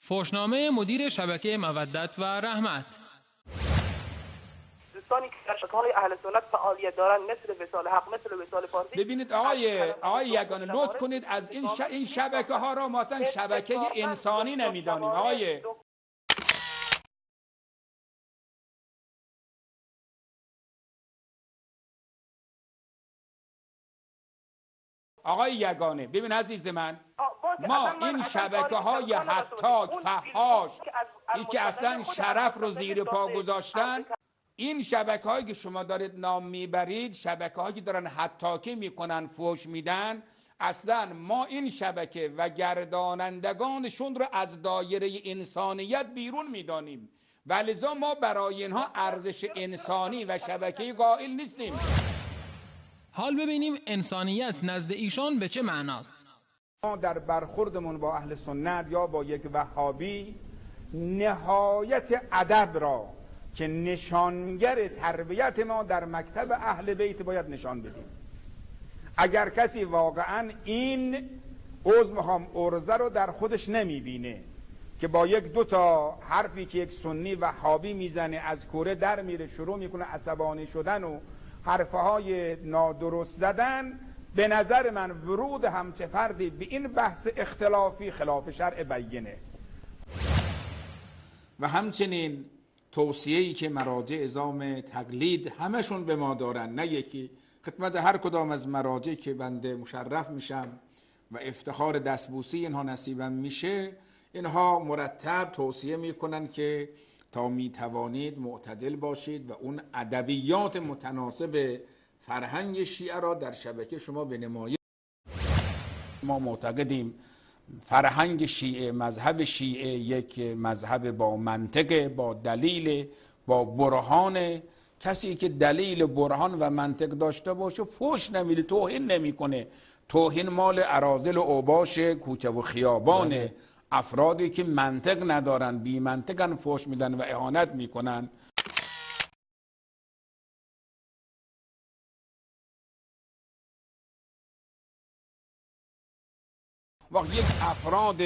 فحشنامه مدیر شبکه مودت و رحمت. دوستانی که در شبکه‌های اهل سنت فعالیت دارن مثل وصال حق، مثل وصال فارسی. ببینید آقای یگانه لطف کنید از این شبکه ها را ما اصلا شبکه انسانی نمیدانیم. آقای یگانه ببین عزیز من، ما این شبکه های هتاک، فحاش، این که اصلا شرف رو زیر پا گذاشتن، این شبکه هایی که شما دارید نام میبرید، شبکه هایی که دارن هتاکی میکنن، فحش میدن، اصلا ما این شبکه و گردانندگانشون رو از دایره انسانیت بیرون میدانیم و لذا ما برای اینها ارزش انسانی و شبکه قائل نیستیم. حال ببینیم انسانیت نزد ایشان به چه معناست. ما در برخوردمون با اهل سنت یا با یک وهابی نهایت ادب را که نشانگر تربیت ما در مکتب اهل بیت باید نشان بدیم. اگر کسی واقعا این ارزه رو در خودش نمیبینه که با یک دو تا حرفی که یک سنی وهابی میزنه از کوره در میره، شروع میکنه عصبانی شدن و حرفهای نادرست زدن، به نظر من ورود همچه فردی به این بحث اختلافی خلاف شرع بینه. و همچنین توصیه‌ای که مراجع اعزام تقلید همشون به ما دارن، نه یکی، خدمت هر کدام از مراجع که بنده مشرف میشم و افتخار دستبوسی اینها نصیبم میشه، اینها مرتب توصیه میکنن که تا میتوانید معتدل باشید و اون ادبیات متناسب فرهنگ شیعه را در شبکه شما بنمایید. ما معتقدیم فرهنگ شیعه، مذهب شیعه یک مذهب با منطق، با دلیل، با برهان. کسی که دلیل، برهان و منطق داشته باشه فحش نمیده، توهین نمیکنه. توهین مال اراذل و اوباش کوچه و خیابانه. افرادی که منطق ندارن، بی منطقن، فحش میدن و اهانت میکنن. وقت یک افراد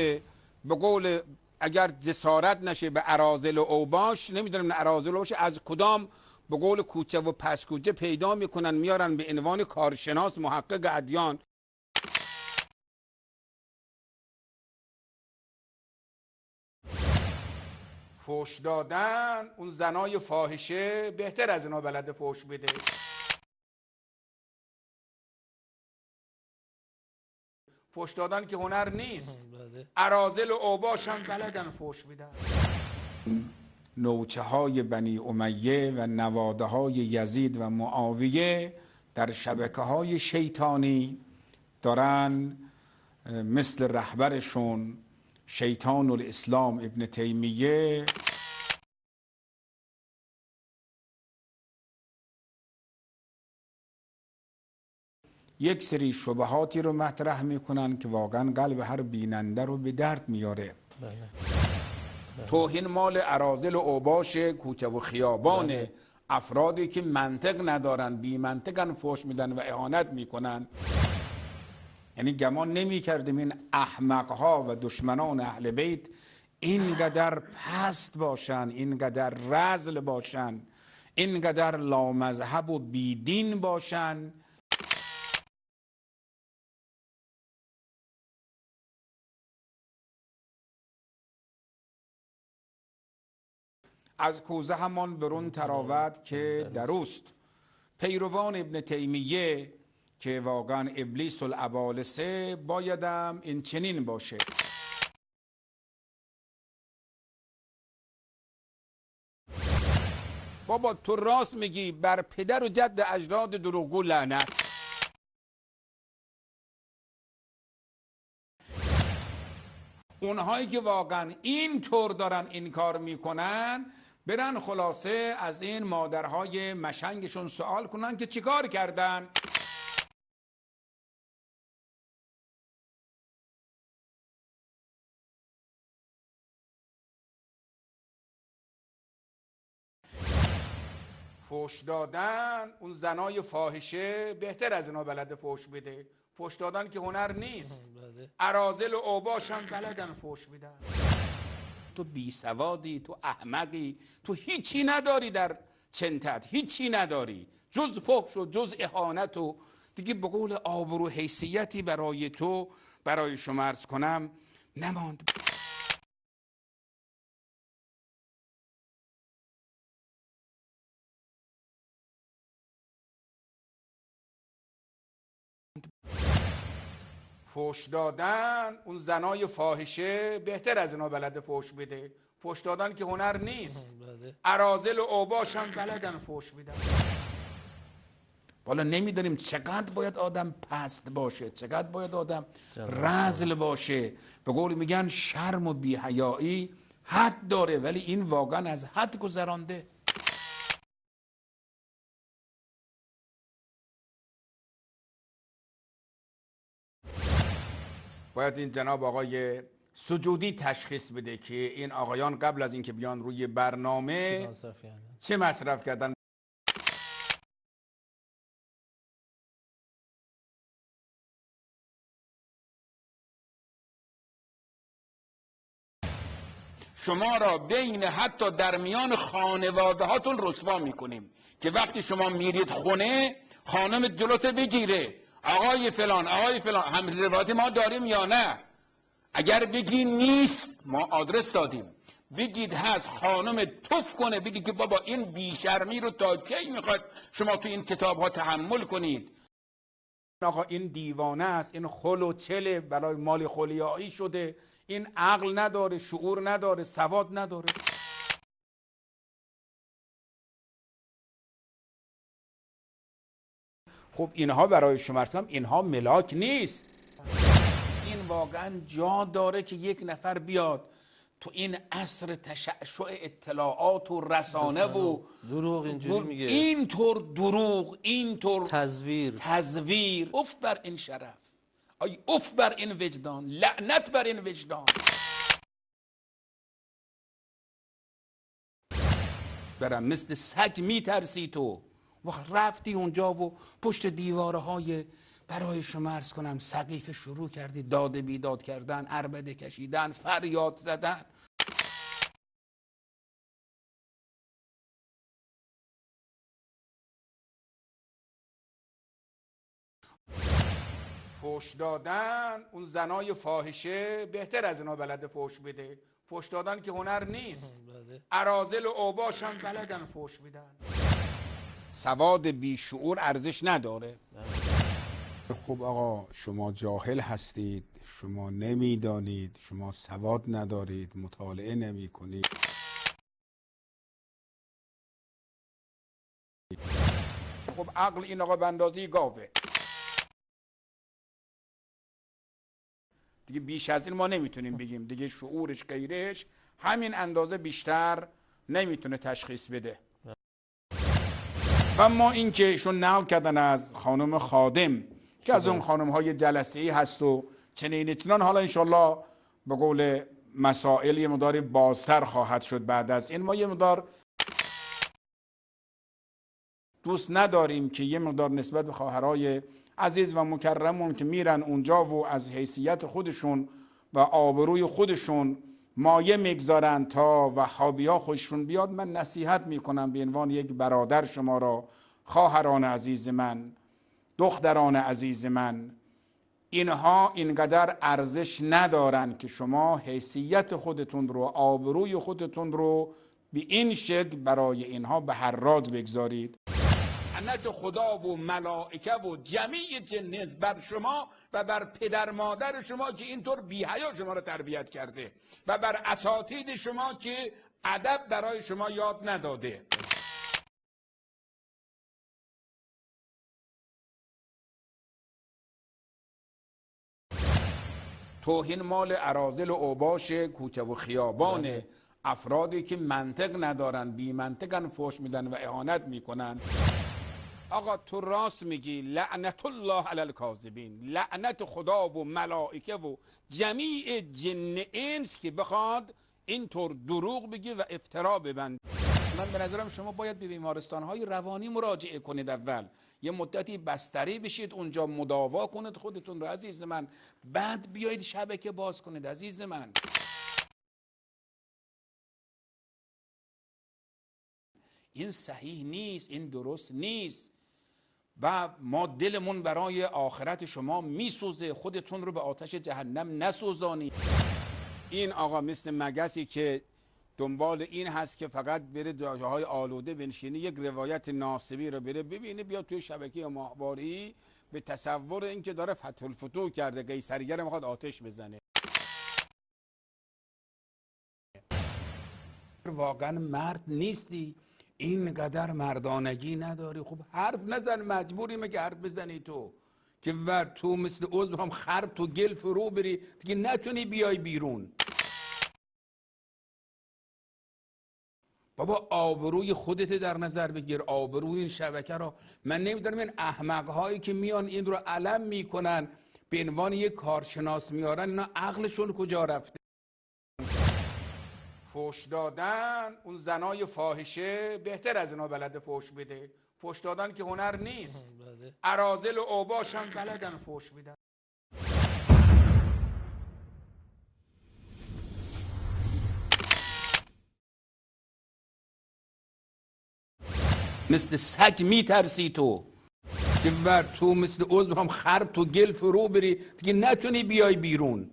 به قول اگر جسارت نشه به اراذل و اوباش، نمیدونم اراذل و اوباش از کدام به قول کوچه و پس کوچه پیدا میکنن، میارن به عنوان کارشناس محقق ادیان. فحش دادن، اون زنای فاحشه بهتر از اینا بلد فحش بده. فحش دادن که هنر نیست. اراذل و اوباش هم بلدن فحش بدن. نوچه های بنی امیه و نواده های یزید و معاویه در شبکه های شیطانی دارن مثل رهبرشون شیطان الاسلام ابن تیمیه یک سری شبهاتی رو مطرح میکنن که واقعا قلب هر بیننده رو به درد میاره. توهین مال اراذل و اوباش کوچه و خیابانه. افرادی که منطق ندارن، بی منطقن، فحش میدن و اهانت میکنن. یعنی گمان نمی کردیم این احمقها و دشمنان اهل بیت اینقدر پست باشن، اینقدر رذل باشن، اینقدر لامذهب و بیدین باشن. از کوزه همان برون تراود که دروست. پیروان ابن تیمیه که واقعا ابلیس الابالسه بایدم این چنین باشه. بابا تو راست میگی، بر پدر و جد اجداد دروغگو لعنت. اونهایی که واقعا این طور دارن این کار میکنن، برن خلاصه از این مادرهای مشنگشون سوال کنن که چیکار کردن. فحش دادن، اون زنای فاحشه بهتر از اینا بلد فحش بده. فحش دادن که هنر نیست. اراذل و اوباش هم بلدن فحش بدن. تو بی سوادی، تو احمقی، تو هیچی نداری در چنتت، هیچی نداری جز فحش و جز اهانت و دیگه به قول آبرو حیثیتی برای تو، برای شما عرض کنم نماند. فحش دادن، اون زنای فاحشه بهتر از اینا بلده فحش بده. فحش دادن که هنر نیست. اراذل و اوباش هم بلدن فحش بدن. حالا نمیدونیم چقدر باید آدم پست باشه، چقدر باید آدم رذل باشه. به قول میگن شرم و بی‌حیایی حد داره، ولی این واقعا از حد گذرانده. باید این جناب آقای سجودی تشخیص بده که این آقایان قبل از اینکه بیان روی برنامه چه مصرف کردن. شما را بین حتی در میان خانواده هاتون رسوا میکنیم که وقتی شما میرید خونه خانم جلوت بگیره آقای فلان آقای فلان، هم روایت ما داریم یا نه؟ اگر بگی نیست ما آدرس دادیم، بگید هست خانم توف کنه، بگید که بابا این بیشرمی رو تا کی میخواد شما تو این کتاب ها تحمل کنید؟ آقا این دیوانه است، این خل و چله برای مال خلیایی شده، این عقل نداره، شعور نداره، سواد نداره. خب اینها برای شما اینها ملاک نیست. این واقعا جا داره که یک نفر بیاد تو این عصر تشعشع اطلاعات و رسانه و دروغ اینجوری میگه، اینطور دروغ، اینطور تزویر، اف بر این شرف، ای اف بر این وجدان، لعنت بر این وجدان. برم مثل سگ میترسی تو و رفتی اونجا و پشت دیوارهای برای شما عرض کنم سقیفه شروع کردی داد بیداد کردن، عربده کشیدن، فریاد زدن. فحش دادن، اون زنای فاحشه بهتر از اینا بلده فحش بده. فحش دادن که هنر نیست. اراذل و اوباش هم بلدن فحش بدن. سواد بیشعور ارزش نداره. خب آقا شما جاهل هستید، شما نمیدانید، شما سواد ندارید، مطالعه نمی کنید. خب عقل این آقا به اندازه گاوه دیگه، بیش از این ما نمیتونیم بگیم دیگه. شعورش غیرش همین اندازه بیشتر نمیتونه تشخیص بده. و ما این که ایشون نقل کردن از خانم خادم که از اون خانم های جلسه ای هست و چنین چنان، حالا انشالله به قول مسائل یه مقدار بازتر خواهد شد بعد از این. ما یه مقدار دوست نداریم که یه مقدار نسبت به خواهرای عزیز و مکرمون که میرن اونجا و از حیثیت خودشون و آبروی خودشون مایه میگذارن تا وهابی‌ها خوششون بیاد. من نصیحت میکنم به عنوان یک برادر شما را، خواهران عزیز من، دختران عزیز من، اینها اینقدر ارزش ندارن که شما حیثیت خودتون رو، آبروی خودتون رو به این شکل برای اینها به حراج بگذارید. لعنت خدا و ملائکه و جمیع جن بر شما و بر پدر مادر شما که اینطور بی‌حیا شما رو تربیت کرده و بر اساتید شما که ادب برای شما یاد نداده. توهین مال اراذل و اوباش کوچه و خیابان، افرادی که منطق ندارن، بی منطقن، فحش میدن و اهانت میکنن. آقا تو راست میگی، لعنت الله علی الکاذبین، لعنت خدا و ملائکه و جمیع جن انس که بخواد اینطور دروغ بگی و افترا ببند. من به نظرم شما باید به بیمارستان‌های روانی مراجعه کنید، اول یه مدتی بستری بشید اونجا، مداوا کنید خودتون رو عزیز من، بعد بیایید شبکه باز کنید عزیز من. این صحیح نیست، این درست نیست و ما دلمون برای آخرت شما میسوزه، خودتون رو به آتش جهنم نسوزانی. این آقا مثل مگسی که دنبال این هست که فقط بره جاهای آلوده بنشینه، یک روایت ناصبی رو بره ببینه، بیا توی شبکه ماهواری به تصور این که داره فتح الفتوح کرده، قیصریه میخواد آتش بزنه. واقعا مرد نیستی، اینقدر مردانگی نداری، خب حرف نزن، مجبوریم که حرف بزنی تو که ور تو مثل عضو هم خر تو گل فرو بری دیگه نتونی بیای بیرون. بابا آبروی خودت در نظر بگیر، آبروی این شبکه رو. من نمیدونم این احمق هایی که میان این رو علم میکنن به عنوان یک کارشناس میارن، اینا عقلشون کجا رفته؟ فوش دادن، اون زنای فاحشه بهتر از اینا بلده فوش بده. فوش دادن که هنر نیست، اراذل و اوباش هم بلدن فوش بدن. مثل سگ میترسی تو که ور تو مثل عضو هم خر تو گل فرو بری دیگه نتونی بیای بیرون.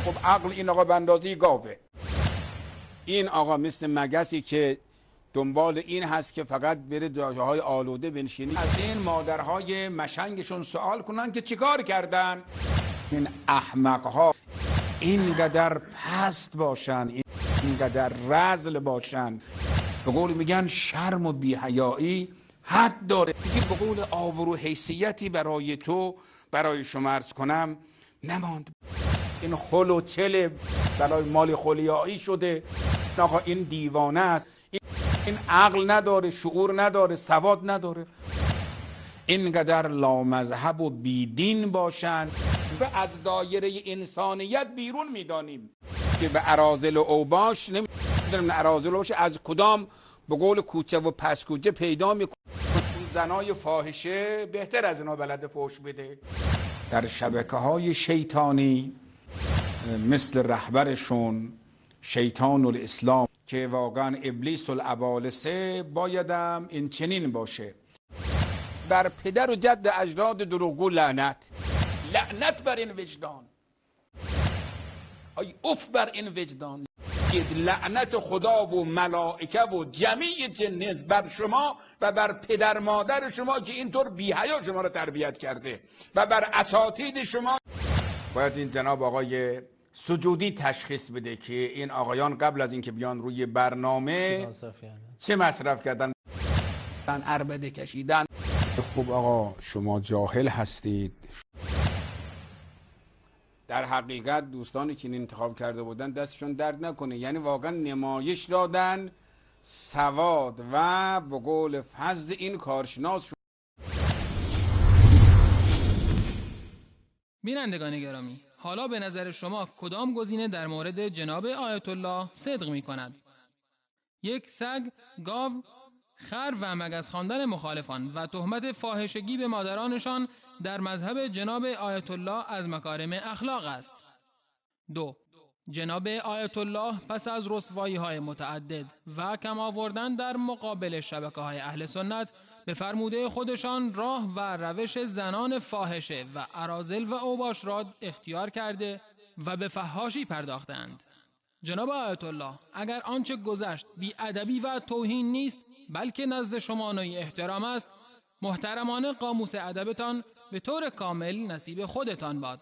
خب عقل این آقا به اندازه گاوه. این آقا مثل مگسی که دنبال این هست که فقط بره جاهای آلوده بنشینی. از این مادرهای مشنگشون سوال کنن که چیکار کردن. این احمقها اینقدر پست باشن، اینقدر رذل باشن، به قول میگن شرم و بی‌حیایی حد داره دیگه. به قول آبرو حیثیتی برای تو، برای شما عرض کنم نماند. این خل و چل برای مال خلیایی شده. آقا این دیوانه است، این عقل نداره، شعور نداره، سواد نداره. اینقدر لامذهب و بیدین باشن و از دایره انسانیت بیرون میدانیم که به اراذل و اوباش نمیدونم اراذل باشه از کدام به قول کوچه و پس کوچه پیدا میکنه. زنای فاحشه بهتر از اینا بلده فوش بده. در شبکه های شیطانی مثل رهبرشون شیطان الاسلام که واقعا ابلیس الابالسه بایدم این چنین باشه. بر پدر و جد اجداد دروغگو لعنت، لعنت بر این وجدان، ای اف بر این وجدان. لعنت خدا و ملائکه و جمیع جن بر شما و بر پدر مادر شما که اینطور بی‌حیا شما رو تربیت کرده و بر اساتید شما. باید این جناب آقای سجودی تشخیص بده که این آقایان قبل از اینکه بیان روی برنامه چه مصرف کردن. عربده کشیدن. خب آقا شما جاهل هستید. در حقیقت دوستانی که این انتخاب کرده بودن دستشون درد نکنه، یعنی واقعا نمایش دادن سواد و به قول فضل این کارشناس. بینندگان گرامی، حالا به نظر شما کدام گزینه در مورد جناب آیت الله صدق می کند؟ یک سگ، گاو، خر و مگس خواندن مخالفان و تهمت فاحشگی به مادرانشان در مذهب جناب آیت الله از مکارم اخلاق است. 2. جناب آیت الله پس از رسوایی‌های متعدد و کم آوردن در مقابل شبکه‌های اهل سنت به فرموده خودشان راه و روش زنان فاحشه و اراذل و اوباش را اختیار کرده و به فحاشی پرداختند. جناب آیت الله، اگر آنچه گذشت بی‌ادبی و توهین نیست بلکه نزد شما نوعی احترام است، محترمانه قاموس ادبتان به طور کامل نصیب خودتان باد.